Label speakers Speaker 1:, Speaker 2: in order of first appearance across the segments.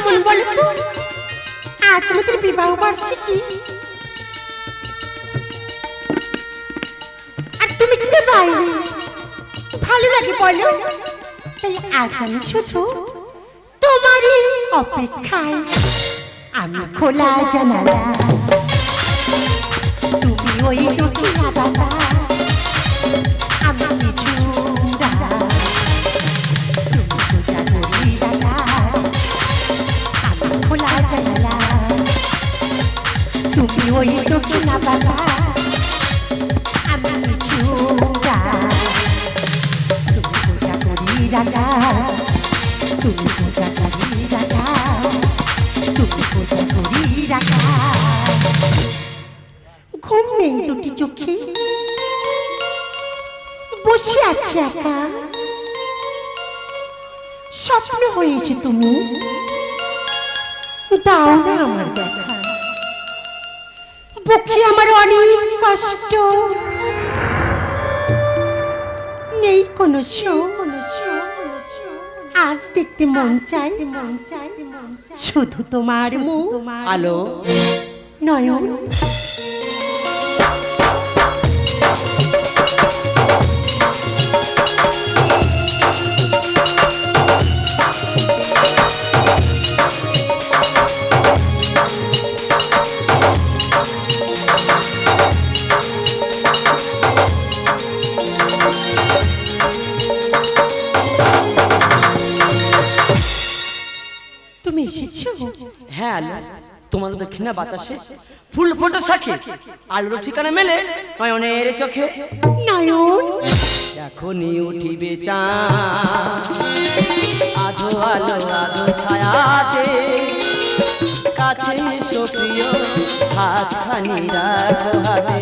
Speaker 1: কেমন বলো তো? আজ আমাদের বিবাহ বার্ষিকী, আর তুমি কি বাইরে, ভালো লাগে বলো? তাই আজ আমি শুধু তোমারই অপেক্ষায়। আমি খোলা জানালা, তুমি ওই দক্ষিণা বাতাস, আমি নিঝুম রাত, তুমি সোজা গভীর আকাশ। আমি খোলা জানালা, তুমি ওই দক্ষিণা বাতাস, আমি নিঝুম রাত, তুমি সোজা গভীর আকাশ, তুমি সোজা গভীর আকাশ, তুমি সোজা গভীর আকাশ। ঘুম নেই দুটি চোখে, বসে আছি একা, স্বপ্ন হয়েছে তুমি, দাও না আমার দেখা। বুকে আমার অনেক কষ্ট, নেই কোনো শোক, আজ দেখতে মন চাই, শুধু তোমার মুখ
Speaker 2: আলো
Speaker 1: নয়ন। তুমি এসেছো?
Speaker 2: হ্যাঁ আলো, তোমার দক্ষিণা বাতাসে ফুল ফোটা শাখে আলোর ঠিকানা মেলে নয়নের চোখে।
Speaker 1: নয়ন
Speaker 2: এখনই উঠিবে চাঁদ, আধো আলো আধো ছায়াতে, কাছে এসো প্রিয় হাতখানি রাখো হাতে।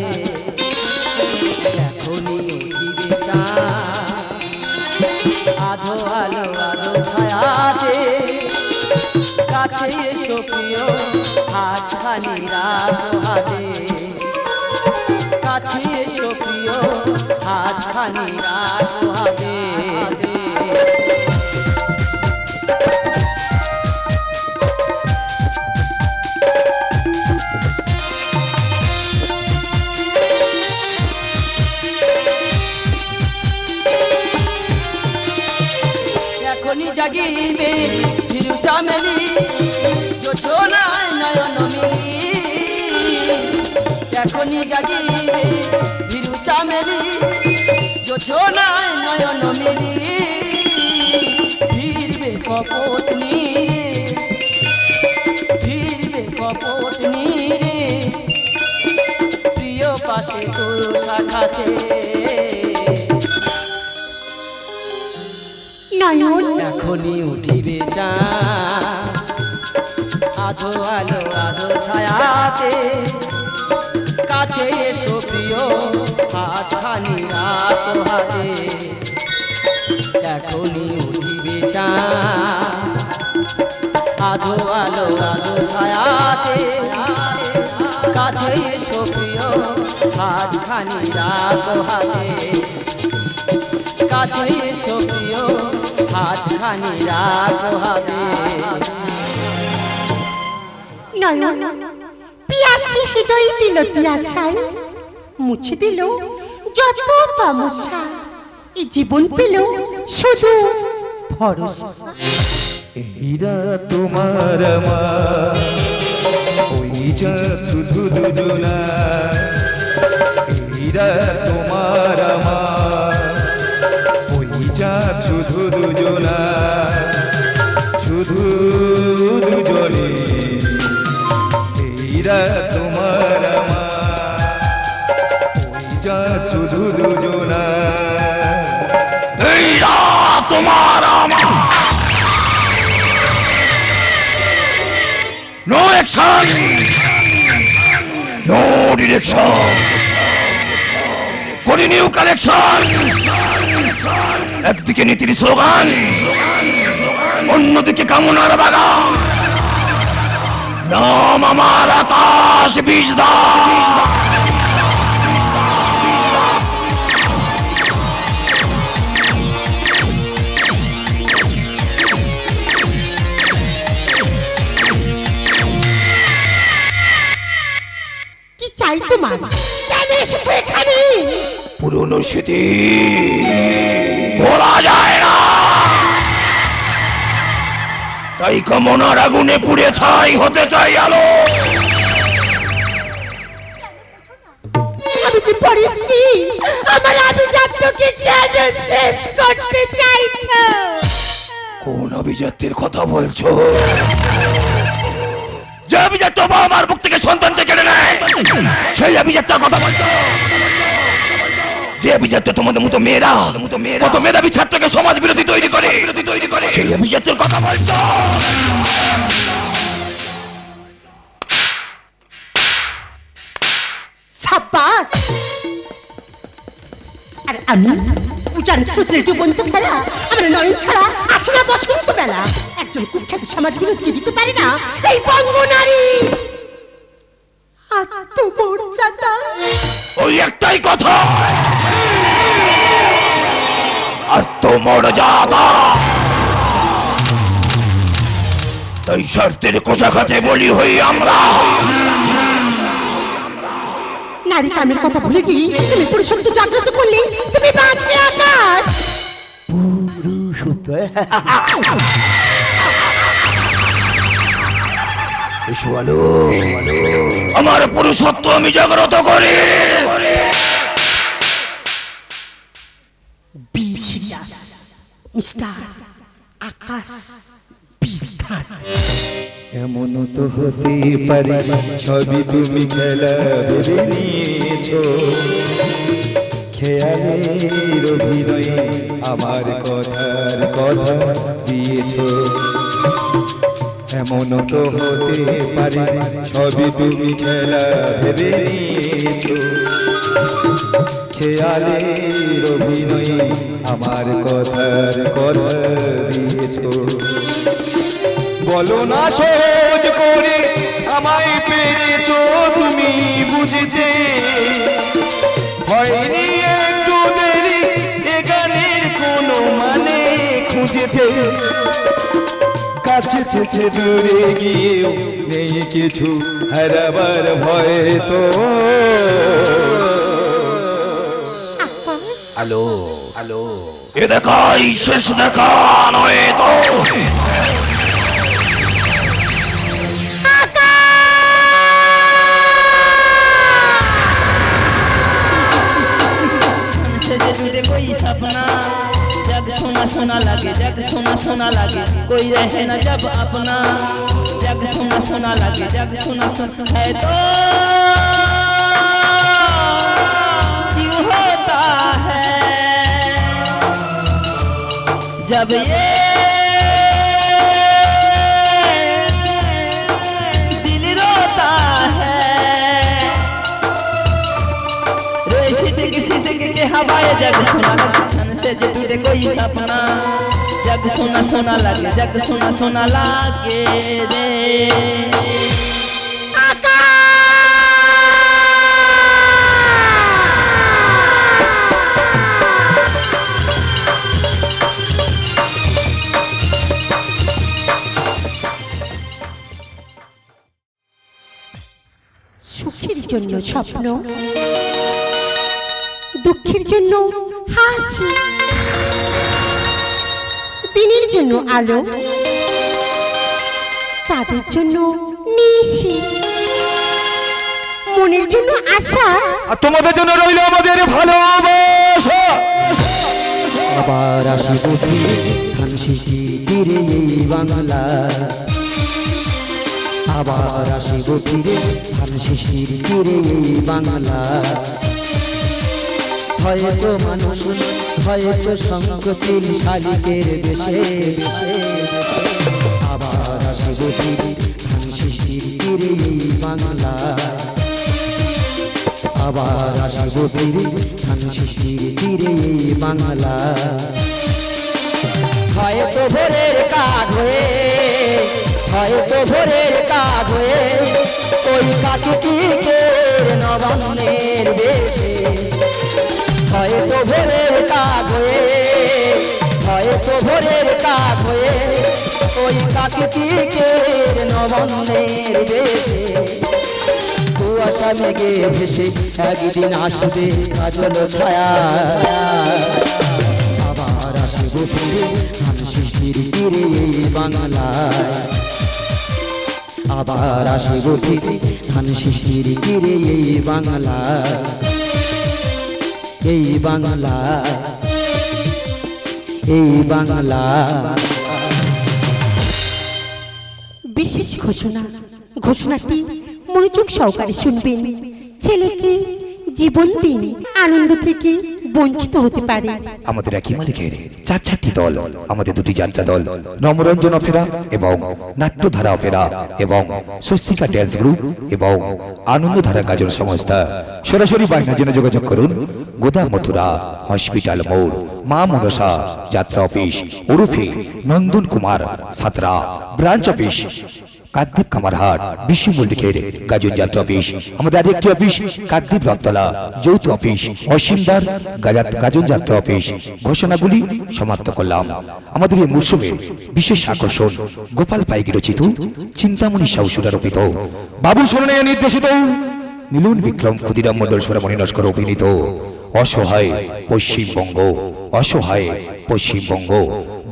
Speaker 2: এখনই উঠিবে চাঁদ, আধো আলো আধো ছায়াতে, কাছে এসো প্রিয় হাতখানি রাখো হাতে। কাছে এসো প্রিয় হাতখানি রাখো হাতে। এখনই জাগিবে চির চামেলি, যোছনায় নয়ন মিলি। এখনই জাগিবে চির চামেলি, যোছনায় নয়ন মিলি। ফিরবে কপট নীরে, ফিরবে কপট নীরে, প্রিয় পাশে তোর শাখাতে।
Speaker 1: নয়ন
Speaker 2: এখনই উঠিবে চাঁদ, আধো আলো আধো ছায়াতে, কাছে এসো প্রিয় হাতখানি রাখো হাতে। এখনই উঠিবে চাঁদ, আধো আলো আধো ছায়াতে, কাছে এসো প্রিয় হাতখানি রাখো হাতে। কাছে এসো প্রিয় হাতখানি রাখো হাতে।
Speaker 1: নয়ন পিয়াসী হৃদয় দিল তিয়াশায়, মুছে দিল যত তমসা, এই জীবন পেল শুধু ভরসা।
Speaker 3: এরা তোমার আমার, ওই যা শুধু দুজনা। এরা তোমার আমার, ওই যা শুধু দুজনা, শুধু দুজনে। এরা তোমার আমার, ওই যা শুধু দুজনা। এরা তোমার আমার। No action! No direction! Continue collection! একদিকে নীতির স্লোগান, অন্যদিকে কামনার বাগান। নাম আমার আকাশ বিষধর।
Speaker 1: চাই তোমার। কেন এসেছো এখানে?
Speaker 3: পুরনো স্মৃতি বলা যায় না, তাই কামনার আগুনে পুড়ে ছাই হতে চাই আলো।
Speaker 1: আমি যে পরিস্থিতি, আমার আভিজাত্যকে কেন শেষ করতে চাইছো?
Speaker 3: কোন অভিজাত্যের কথা বলছো? যে অভিজাত্য আমার বুক থেকে সন্তানকে কেড়ে নেয়, সেই অভিজাত্যের কথা বলছো? যে অভিজাত্য তোমাদের মতো মেয়েরা কত মেধাবী ছাত্রকে সমাজ বিরোধী তৈরি করে, সেই অভিজাত্যের কথা বলছো?
Speaker 1: সাব্বাস। আর আমি উজান স্রোতের ডুবন্ত খেলা, আমার নয়ন ছাড়া আসে না বসন্ত বেলা। একজন কুখ্যাত সমাজ বিরোধীকে দিতে পারে না এই বঙ্গ নারী আত্মমর্যাদা।
Speaker 3: ওই একটাই কথা, আত্মমর্যাদা। তাই স্বার্থের কোষাঘাতে বলি হই আমরা।
Speaker 1: নারী কামের কথা ভুলে গিয়ে তুমি পুরুষত্ব জাগ্রত করলে তুমি বাঁচবে আকাশ।
Speaker 3: আমার পুরুষত্ব আমি জাগ্রত করি।
Speaker 1: বি সিরিয়াস মিস্টার আকাশ বিস্তার।
Speaker 4: এমন তো হতে পারে সবই তুমি খেলা ভেবে নিয়েছো, খেয়ালের অভিনয়ে আমার কথার কথা দিয়েছো। এমন তো হতে পারে সবই তুমি খেলা ভেবে নিয়েছো, খেয়ালের অভিনয়ে আমার কথার কথা দিয়েছো। বলো না সহজ করে আমায় পেরেছো তুমি বুঝতে, হয়নি একটু দেরি এ গানের কোনো মানে খুঁজতে। কাছে থেকে দূরে গিয়েও নেই কিছু হারাবার ভয় তো।
Speaker 3: হ্যালো হ্যালো, এ দেখাই শেষ দেখা নয় তো।
Speaker 5: कोई सपना जग सोना सोना लगे, जग सोना सोना लगे, कोई रहे ना जब अपना। जग सोना सोना लगे, जग सोना सोना है तो क्यों होता है जब ये दिल रोता है। किसी से के हवाए जग सोना लगे, छन से जुड़े कोई सपना। जग सोना सोना लगे, जग सोना सोना लगे रे।
Speaker 1: সুখের জন্য স্বপ্ন, দুঃখের জন্য হাসি, দিনের জন্য আলো, তাদের জন্য নিশি, মনের জন্য আশা,
Speaker 4: আর তোমাদের জন্য রইল আমাদের ভালোবাসা।
Speaker 6: আবার আসিব ফিরে ধান শিশি তীরে এই বাংলা, আবার আসিব ফিরে ধান শিশির তীরে এই বাংলা। হয়তো মানুষ হয়তো সংকোচিল শালিকের দেশে, আবার আসিব ফিরে ধান শিশির তীরে এই বাংলা, আবার আসিব ফিরে ধান শিশির তীরে এই বাংলা। হয়তো ভোরের কাজ হয়ে, হয়তো ভোরের কাজ হয়ে ওই কাকুটিকের নবান্নের দেশে। হয়তো ভোরের কাজ হয়ে, হয়তো ভোরের কাজ হয়ে ওই কাকুটিকের নবান্নের দেশে। কুয়াশা মেঘে ভেসে একদিন আসবে কাজল ছায়া আবার আসবো ফিরে ধান শিশির তীরে এই বাংলায় আবার আসবো ফিরে ধান শিশির তীরে এই বাংলায় এই বাংলায় এই বাংলায়
Speaker 1: বিশেষ ঘোষণা। ঘোষণাটি মনোযোগ সহকারে শুনবেন। ছেলেকে জীবন দিন আনন্দ থেকে বঞ্চিত হতে পারে।
Speaker 3: আমাদের একই মালিকের চারটি দল, আমাদের দুটি যাত্রা দল নবরঞ্জন অপেরা এবং নাট্যধারা অপেরা এবং স্বস্তিকা ড্যান্স গ্রুপ এবং আনন্দধারা গাজন সংস্থা। সরাসরি বায়নার জন্য যোগাযোগ করুন গোদা মথুরা হসপিটাল মোড়, মা মনসা যাত্রা অফিস ওরফে নন্দন কুমার সাতরা, ব্রাঞ্চ অফিস কাকদ্বীপ কামারহাট, বিশ্ব মল্লিকের গাজন যাত্রা অফিস। আমাদের আরেকটি অফিস কাকদ্বীপ রথতলা যৌথ অফিস, অসীমদার গাজন যাত্রা অফিস। ঘোষণাগুলি সমাপ্ত করলাম। আমাদের এই মরশুমে বিশেষ আকর্ষণ গোপাল পাইক রচিত, চিন্তামণি সাউ সুরারোপিত, বাবু সোনাইয়া নির্দেশিত, মিলন বিক্রম ক্ষুদিরাম মন্ডল সোনামণি নস্কর অভিনীত অসহায় পশ্চিমবঙ্গ, অসহায় পশ্চিমবঙ্গ।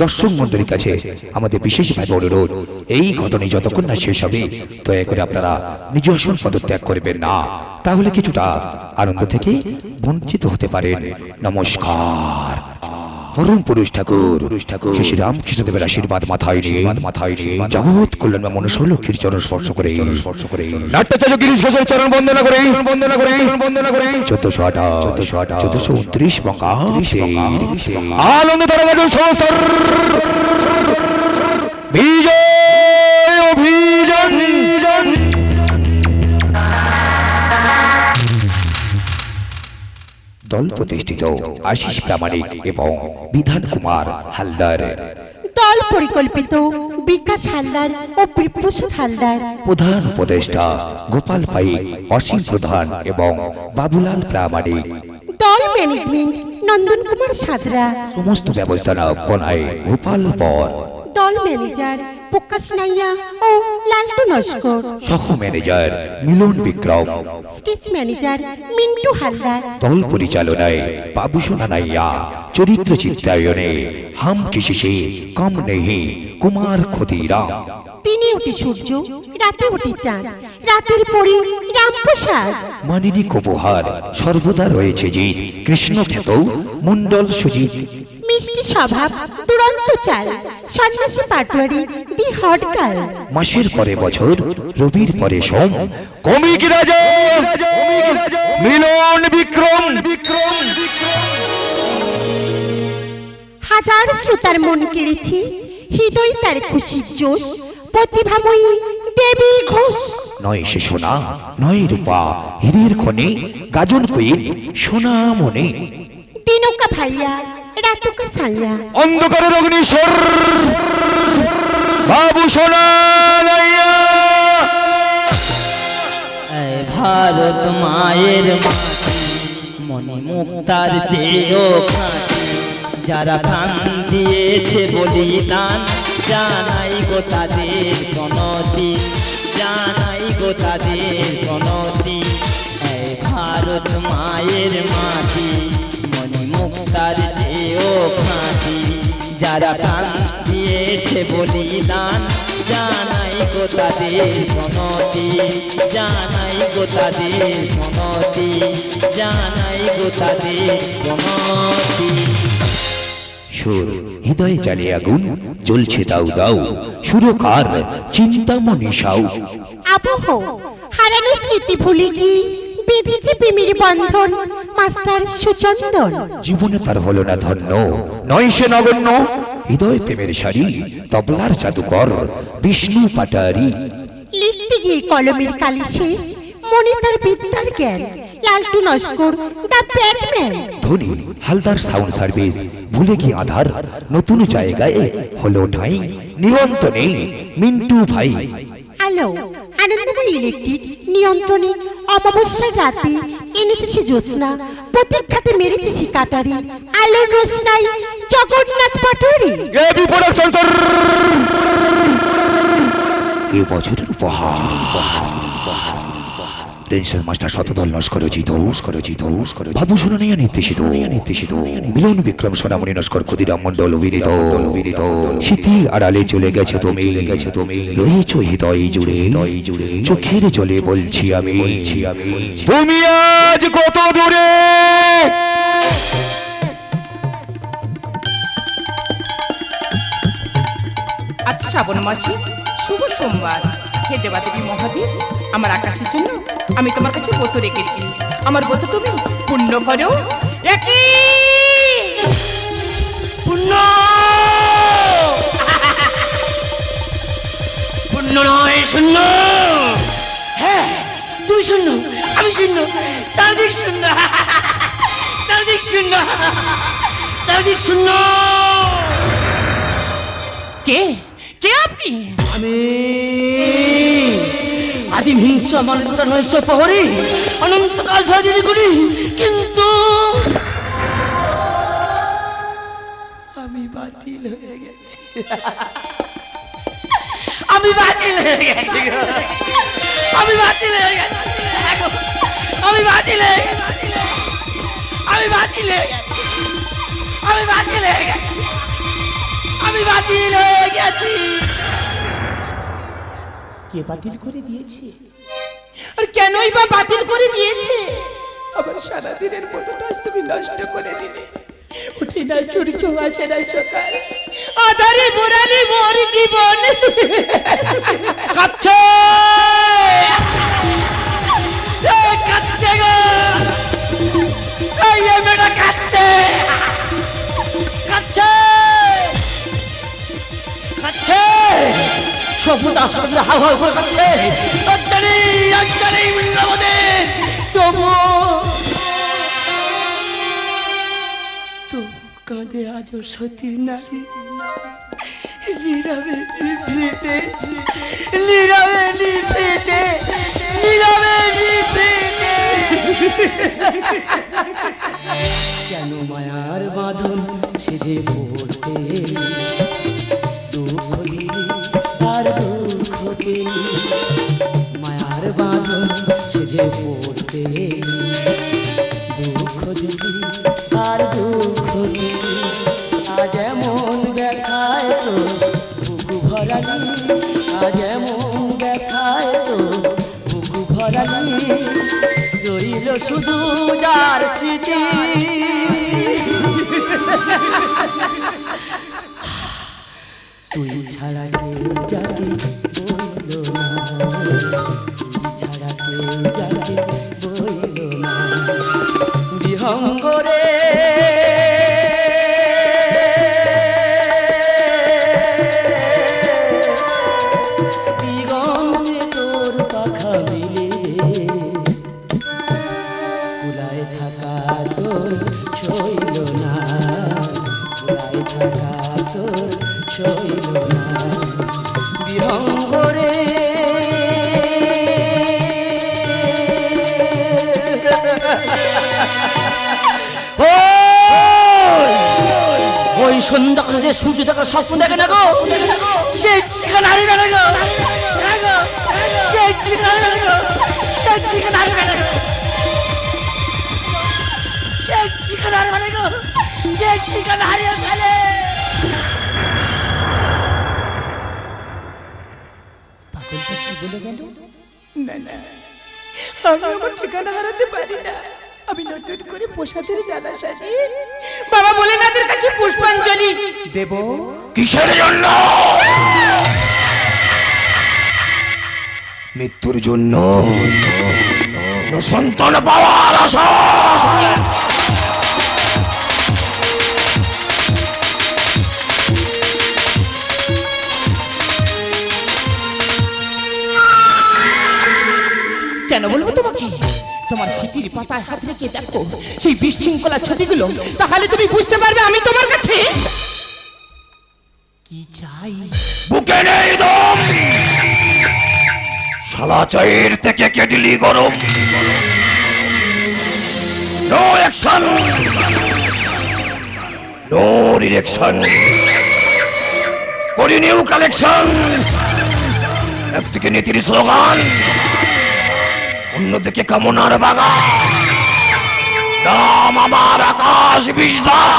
Speaker 3: দর্শক মন্ডলীর কাছে আমাদের বিশেষভাবে অনুরোধ, এই ঘটনায় যতক্ষণ না শেষ হবে দয়া করে আপনারা নিজ আসন পদত্যাগ করবেন না, তাহলে কিছুটা আনন্দ থেকে বঞ্চিত হতে পারেন। নমস্কার। পরম পুরুষ ঠাকুর শ্রী রামকৃষ্ণদেবের আশীর্বাদ মাথায় নিয়ে জগৎ কল্যাণ মনুষ্য লক্ষ্মীর চরণ স্পর্শ করে নাট্যাচার্য গিরিশ ঘোষের চরণ বন্দনা করে 1428 বঙ্গাব্দে আনন্দধারা গাজন সংস্থার বিজয় অভিযান। দল প্রতিষ্ঠিত আশিস প্রামাণিক এবং বিধান কুমার হালদার।
Speaker 1: দল পরিকল্পিত বিকাশ হালদার ও বিপ্রসাদ হালদার।
Speaker 3: প্রধান উপদেষ্টা গোপাল পাইক, অসীম প্রধান এবং বাবুলাল প্রামাণিক।
Speaker 1: দল ম্যানেজমেন্ট নন্দন কুমার সাদরা।
Speaker 3: সমস্ত ব্যবস্থাপনায় গোপাল পর।
Speaker 1: দল ম্যানেজার প্রকাশ নাইয়া ও লালটু নস্কর।
Speaker 3: সহ manager Milan Bikram.
Speaker 1: Sketch manager Mintu Halder.
Speaker 3: দল পরিচালনায় বাবু সোনা নাইয়া। চরিত্র চিত্রায়নে হাম কিসি সে কম নেহি কুমার ক্ষুদিরাম।
Speaker 1: দিনে ওঠে সূর্য, রাতে ওঠে চাঁদ, রাতের পরে রামপ্রসাদ।
Speaker 3: মানিনী উপহার সর্বদা রয়েছে জিত, কৃষ্ণ খ্যাত মন্ডল সুজিত।
Speaker 1: মিষ্টি স্বভাব, দুরন্ত চাল, সন্ন্যাসী পাটোয়ারি, দি হটকাল।
Speaker 3: মাসের পরে বছর, রবির পরে সোম, কমিক রাজা মিলন বিক্রম।
Speaker 1: হাজার শ্রোতার মন কেড়েছি, হৃদয় তার খুশির জোশ, প্রতিভাময়ী দেবী ঘোষ।
Speaker 3: নয় সে সোনা, নয় রূপা, হীরের খনি, গাজন কুইন সোনা মনে।
Speaker 1: দিনকা ভাইয়া, রাতুকা সাইয়া।
Speaker 3: অন্ধকারের অগ্নিশ্বর বাবু সোনা নাইয়া।
Speaker 5: এই ভারত মায়ের মাটি, মনে মুক্তার চেয়েও খাঁটি, যারা প্রাণ দিয়েছে বলিদান, জানাই গো তাদের প্রণতি, জানাই গো তাদের প্রণতি। এই ভারত মায়ের মাটি, মনে মুক্তার চেয়েও খাঁটি, যারা প্রাণ দিয়েছে বলিদান, জানাই গো তাদের প্রণতি, জানাই গো তাদের প্রণতি, জানাই গো তাদের প্রণতি।
Speaker 3: সুর হৃদয়ে জ্বালে আগুন, জ্বলছে দাউ দাউ, সুরকার চিন্তামণি সাউ।
Speaker 1: আবহ হারানো স্মৃতি ভুলে গিয়ে বেঁধেছে প্রেমের বন্ধন মাস্টার সুচন্দন।
Speaker 3: জীবনে তার হলো না ধন্য, নয় সে নগণ্য, হৃদয় প্রেমের সারি, তবলার জাদুকর বিষ্ণু পাটারি।
Speaker 1: লিখতে গিয়ে কলমের কালি শেষ, মনে তার বিদ্যার জ্ঞান, লালটু নস্কর দা ব্যাটম্যান।
Speaker 3: ধনী হালদার সাউন্ড সার্ভিস, ভুলে গিয়ে আধার, নতুন জায়গায় হলো ঠাঁই, নিয়ন্ত্রণে মিন্টু ভাই।
Speaker 1: আলো আনন্দময় ইলেকট্রিক নিয়ন্ত্রণে অমাবস্যার রাতে এনেছে জ্যোৎস্না, প্রতীক্ষাতে মেরেছে কাটারি, আলোর রোশনাই জগন্নাথ পাটোয়ারি।
Speaker 3: এ বছরের উপহার। প্রিন্সেস মাস্টার শতদল নস্কর রচিত বাবু সোনানিয়া নির্দেশিত মিলন বিক্রম সোনামণি নস্কর ক্ষুদিরাম মণ্ডল অভিনীত শীতের আড়ালে চলে গেছে তুমি রয়েছো হৃদয় জুড়ে চোখের জলে বলছি আমি তুমি আজ কত দূরে।
Speaker 7: আজ শ্রাবণ মাসে শুভ সোমবার, হে দেবাদেবী মহাদেব, আমার আকাশের জন্য আমি তোমার কাছে ব্রত রেখেছি। আমার ব্রত তুমি পূর্ণ করো। একই
Speaker 2: পূর্ণ পূর্ণ নয় শূন্য। হ্যাঁ তুই শূন্য, আমি শূন্য, চারদিক শূন্য, চারদিক শূন্য, চারদিক শূন্য।
Speaker 7: কে কে আপনি?
Speaker 2: আমি আদিম হিংসা মানবতা নৈশ প্রহরী অনন্তকাল ধরে করি, কিন্তু আমি বাতিল হয়ে গেছি, আমি বাতিল হয়ে গেছি, আমি বাতিল হয়ে গেছি, আমি বাতিল হয়ে গেছি, আমি বাতিল হয়ে গেছি, আমি বাতিল হয়ে গেছি, আমি বাতিল হয়ে গেছি।
Speaker 7: কে বাতিল করে দিয়েছে? আর কেনই বা বাতিল করে দিয়েছে? আমার সারাদিনের মতোটা তুমি নষ্ট করে দিলে। উঠে না সূর্য, আসে না সকাল, আধারে বোরালি মোর জীবন।
Speaker 2: কাচ্ছে কাচ্ছে গো, এই মেয়েটা কাচ্ছে, কাচ্ছে কাচ্ছে, সভ্যতা আসলে হাউ হাউ করে কাচ্ছে। অজ্ঞানী অজ্ঞানী মিল্লাবদে তবু কাঁদে আজও সতী নারী, নীরবে নিভৃতে, নীরবে নিভৃতে, নীরবে নিভৃতে। কেন মায়ার বাঁধন সেজে পড়তে, দুঃখ দিলে আর দুঃখ পেলে, মায়ার বাঁধন সেজে পড়তে, দুঃখ দিলে আর দুঃখ পেলে। আজ এমন দেখায় তো বুকু ভরালি, আজ এমন দেখায় তো বুকু ভরালি, রইল শুধু যার স্মৃতি। তুই ছাড়া কেউ যাকে বললো না, তুই ছাড়া কেউ যাকে বললো না, বিহঙ্গরে দিগন্তে তোর পাখা মিলে, কুলায় থাকা তোর সইল না, কুলায় থাকা তোর সইল না, বিহঙ্গরে ওই সন্ধ্যাকালে যে সূর্য দেখার স্বপ্ন দেখে না গো, সেই ঠিকানা হারিয়ে গেল গো, সেই ঠিকানা হারিয়ে গেল, সেই ঠিকানা হারিয়ে গেল, সেই ঠিকানা হারিয়ে গেল, সেই ঠিকানা হারিয়ে গেলে।
Speaker 7: পাগলটা কি বলে গেল? না না, আমি আমার ঠিকানা হারাতে পারি না। আমি নতুন করে প্রসাদের ডালা সাজিয়ে বাবা ভোলেনাথের কাছে পুষ্পাঞ্জলি দেব।
Speaker 3: কিসের জন্য? মৃত্যুর জন্য, সন্তান পাওয়ার আশা।
Speaker 7: কেন বলবো তোমাকে? তোমার স্মৃতির পাতায় হাত রেখে দেখো সেই বিশৃঙ্খলা ছবিগুলো, তাহলে তুমি বুঝতে পারবে আমি তোমার কাছে কি চাই।
Speaker 3: বুকে নেই দম, শালা চায়ের থেকে কেটলি গরম। নো অ্যাকশন, নো ডিরেকশন, করি নিউ কালেকশন। একদিকে নীতির স্লোগান, অন্যদিকে কামনার বাগান। নাম আমার আকাশ বিজদার।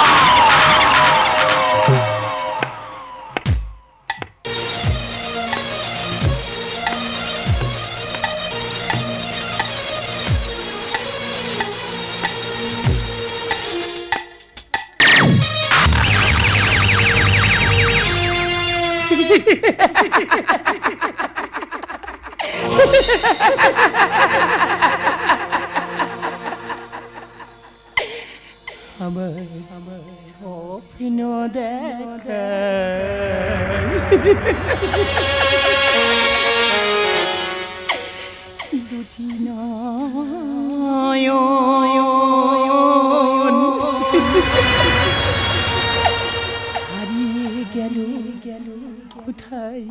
Speaker 7: স্বপ্ন দেখা দুটি নয়ন হারিয়ে গেল কোথায়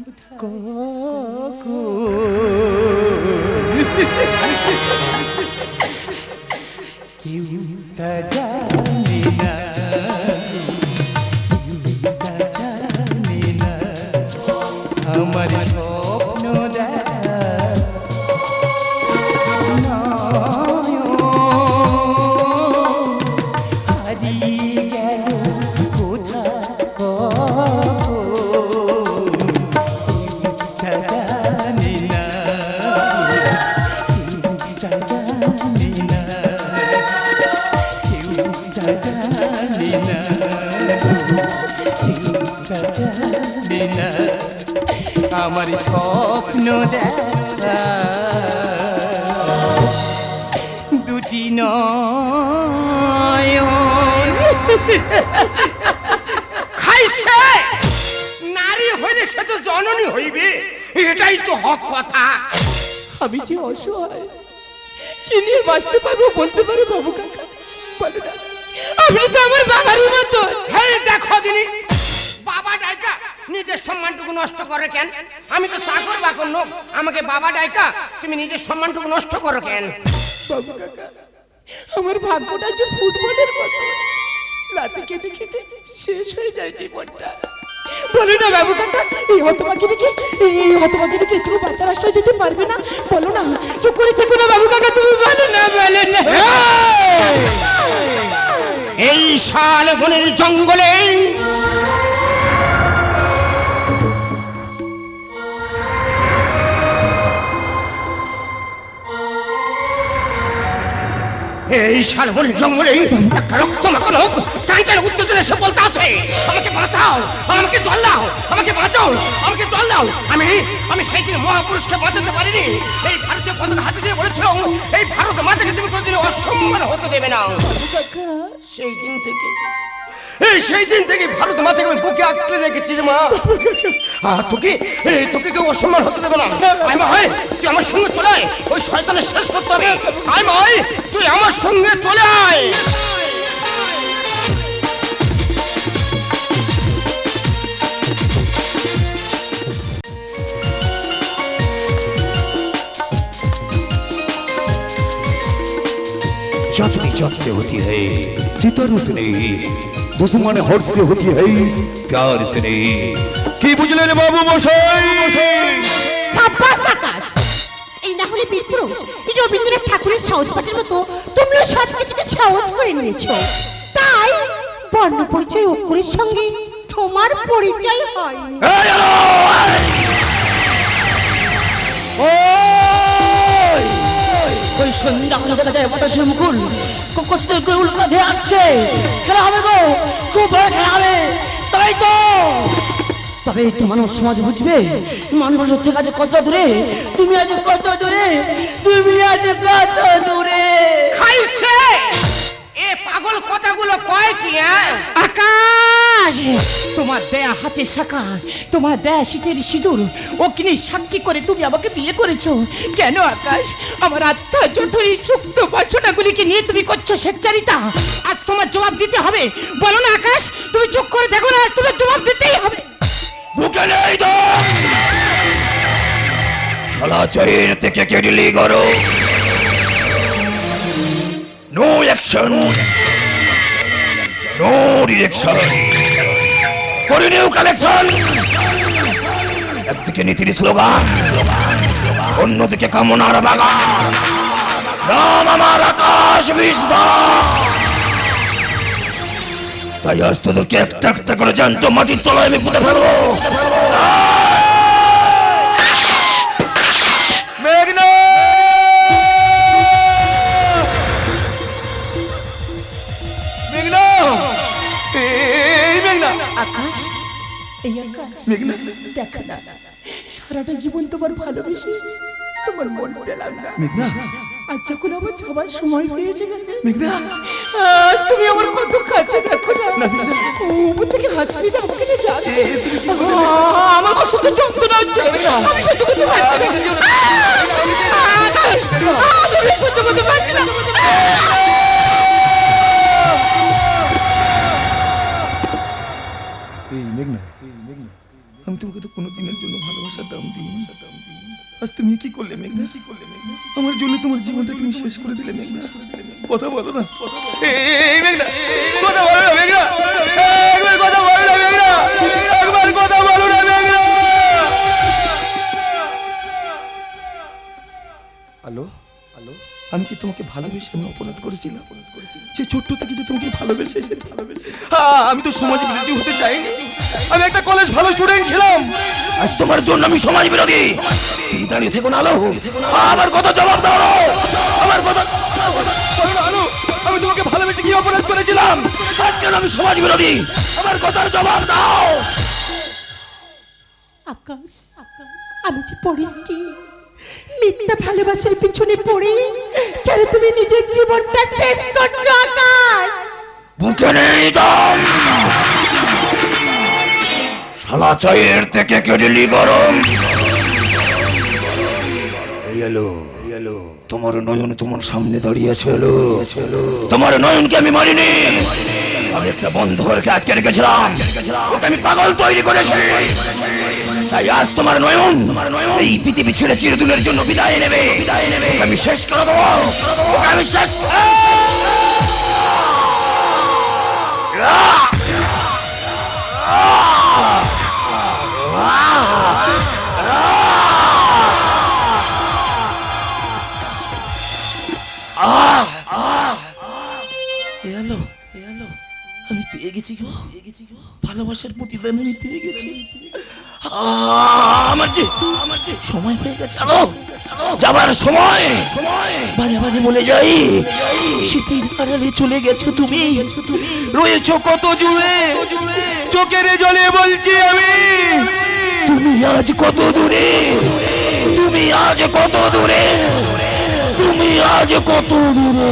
Speaker 7: কেউ তা জানে না, আমার স্বপ্ন দেখা হারিয়ে গেল কোথায় জানে না, আমার স্বপ্ন দেখা দুটি নয়ন।
Speaker 2: খাইছে নারী হইলে সে তো জননী হইবে, এটাই তো হক কথা।
Speaker 7: আমি যে অসহায়, কি নিয়ে বাঁচতে পারবো বলতে পারো বাবু কাকা? বলো না, আপনি তো আমার বাবার মতো।
Speaker 2: হ্যাঁ দেখো দিনি, বাবা ডাইকা নিজের সম্মানটুকু নষ্ট করে কেন? আমি তো চাকর বাকর লোক, আমাকে বাবা ডাইকা তুমি নিজের সম্মানটুকু নষ্ট করো কেন?
Speaker 7: বাবু কাকা, আমার ভাগ্যটা যে ফুটবলের মতো, রাতে খেতে খেতে শেষ হয়ে যায় জীবনটা। বলো না বাবু কাকা, এই হতভাগিনীকে একটু বাঁচার আশ্রয় দিতে পারবে না? বলো না, চুপ করে থেকো না বাবু কাকা, তুমি বলো না, বলো না।
Speaker 2: এই শাল বনের জঙ্গলে এই শালবনের জঙ্গলে একটা রক্ত মাখানো টাইটার উত্তেজনা এসে বলতে আছে, আমাকে বাঁচাও, আমাকে জল দাও, আমাকে বাঁচাও, আমাকে জল দাও। আমি সেই দিন মহাপুরুষকে বাঁচাতে পারিনি। এই ভারতীয় পতাকা হাতে দিয়ে বলেছিল, এই ভারত মাতাকে তুমি কোনোদিন অসম্মান হতে দেবে না। সেই দিন থেকে ভারত মাতাকে আমি বুকে আঁকড়ে রেখেছি রে মা। তোকে কেউ অসম্মান হতে দেবে না। আয় মা, তুই আমার সঙ্গে চলে আয়, ওই শয়তানের শেষ করতে হবে। আয় মা, তুই আমার সঙ্গে চলে আয়।
Speaker 3: चौथी चौथ से होती है, सितारों से नहीं, दुश्मन हट से होती है, प्यार से नहीं। কি বুঝলেন বাবু মশাই?
Speaker 1: সাব্বাস আকাশ, এই না হলে বীরপুরুষ রবীন্দ্রনাথ ঠাকুরের সহজপাঠের মতো তুমিও সব কিছুকে সহজ করে নিয়েছো। তাই বর্ণ পরিচয় অক্ষরের সঙ্গে তোমার পরিচয় হয়নি।
Speaker 3: এই আলো,
Speaker 5: ওই সন্ধ্যা কোনো দেখা যায় বাতাসের মুকুল কচুদের করে উল্কা ধেয়ে আসছে। খেলা হবে গো, খুব ভয় খেলা হবে। তাই তো, তবে তো মানুষ সমাজ বুঝবে মানুষ থেকে আছে কত দূরে, তুমি আজ কত দূরে, তুমি আজ কত দূরে।
Speaker 2: খাইছে এ পাগল কথাগুলো কয় কি?
Speaker 7: আকাশ, তোমার দেয়া হাতে শাখা, তোমার দেয়া শীতের সিঁদুর অগ্নি সাক্ষী করে তুমি আমাকে বিয়ে করেছো। কেন আকাশ, আমার আত্মা জঠরি সুক্ত বাসনাগুলিকে নিয়ে তুমি করছো স্বেচ্ছারিতা? আজ তোমার জবাব দিতে হবে। বলো না আকাশ, তুমি চুপ করে দেখো না, আজ তোমার জবাব দিতেই হবে।
Speaker 3: বুকে নেই তো শালা চায়ের থেকে কেটলি করো। নো অ্যাকশন, নো ডিরেকশন, করে নিউ কালেকশন। একদিকে নীতির স্লোগান, অন্যদিকে কামনার বাগান। নাম আমার আকাশ বিস্তার। তাই আজ তোদেরকে একটা একটা করে জ্যান্ত মাটির তলায় আমি পুঁতে ফেলবো।
Speaker 2: মেঘনা মেঘনা এই মেঘনা
Speaker 7: আকাশ, এই আকাশ,
Speaker 2: মেঘনা
Speaker 7: দেখো না, সারাটা জীবন তোমার ভালোবেসে তোমার মন পেলাম না।
Speaker 2: মেঘনা
Speaker 7: আজ যখন আমার যাওয়ার সময় হয়ে এসে গেছে,
Speaker 2: মেঘনা
Speaker 7: আজ তুমি আমার কত কাছে, দেখো না, উপর থেকে হাত ছাড়িয়ে আমাকে যে যাচ্ছে, আমার অসহ্য যন্ত্রণা হচ্ছে, আমি সহ্য করতে পারছি না। আকাশ, আমি সহ্য করতে পারছি না।
Speaker 2: এই মেঘনা আমি তোমাকে তো কোনো দিনের জন্য ভালোবাসার দাম দিই। আজ তুমি কি করলে মেঘনা? আমার জন্য তোমার জীবনটা তুমি শেষ করে দিলে মেঘনা। কথা বলো না, এই মেঘনা কথা বলো না মেঘনা, একবার কথা বলো না মেঘনা, একবার কথা বলো না মেঘনা। হ্যালো, আমি কি তোমাকে ভালোবেসে আমি অপরাধ করেছিলাম? সে ছোট্ট থেকে যে তোমাকে ভালোবেসে এসেছি। আমি তো সমাজ বিরোধী হতে চাইনি, আমি একটা কলেজ ভালো স্টুডেন্ট ছিলাম।
Speaker 3: আজ তোমার জন্য আমি সমাজ বিরোধী। তুমি দাঁড়িয়ে থেকো না আলো, আমার কথা জবাব দাও। আমার কথা
Speaker 2: বলো না আলো, আমি তোমাকে ভালোবেসে কি অপরাধ করেছিলাম?
Speaker 3: তার জন্য আমি সমাজ বিরোধী। আমার কথার জবাব দাও।
Speaker 1: আকাশ, আমি যে পরিস্থিতি মিথ্যা ভালোবাসার পিছনে পড়ে কেন তুমি নিজের জীবনটা শেষ করছো আকাশ?
Speaker 3: বুকে নেই দম, শালা চায়ের থেকে কেটলি গরম। এই এলো তোমার নয়ন তোমার সামনে দাঁড়িয়েছে। তোমার নয়নকে আমি মারিনি, আমি একটা বন্ধ ঘরকে আটকে রেখেছিলাম, ওকে আমি পাগল তৈরি করেছি। তাই আজ তোমার নয়ন এই পৃথিবী ছেড়ে চিরদিনের জন্য বিদায় নেবে। ওকে আমি শেষ করে দেবো, ওকে আমি শেষ
Speaker 2: এলো আমি পেয়ে গেছি গো, ভালোবাসার প্রতিদান আমি পেয়ে গেছি।
Speaker 3: আমার যে সময় হয়ে গেছে, যাবার সময়। বারে বারে বলে যাই,
Speaker 2: শীতের আড়ালে চলে গেছো তুমি, রয়েছো কত জুড়ে, চোখের জলে বলছি আমি।
Speaker 3: তুমি আজ কত দূরে, তুমি আজ কত দূরে, তুমি আজ কত দূরে।